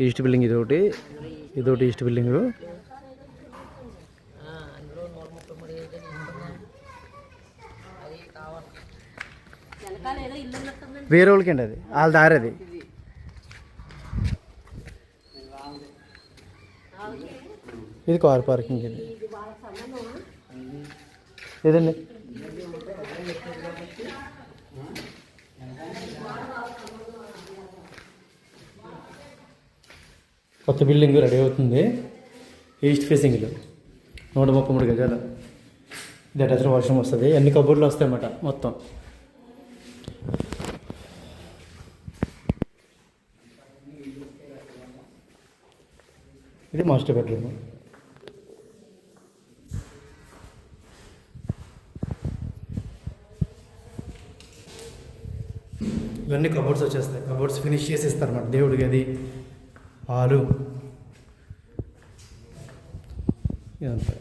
East building ఇదొకటి east building. వేరే వాళ్ళకి అండి అది వాళ్ళ దారి అది. ఇది కార్ పార్కింగ్ ఇది ఏదండి. కొత్త బిల్డింగ్ రెడీ అవుతుంది ఈస్ట్ ఫేసింగ్లో 133 గజాలు. ఇది అటాచ్డ్ వాష్రూమ్ వస్తుంది, అన్ని కబోర్డ్లు వస్తాయి అన్నమాట మొత్తం. ఇది మాస్టర్ బెడ్రూమ్. ఇవన్నీ కబోర్డ్స్ వచ్చేస్తాయి, కబోర్డ్స్ ఫినిష్ చేసి ఇస్తారన్నమాట. దేవుడి గది, హాలు ఇదంతా.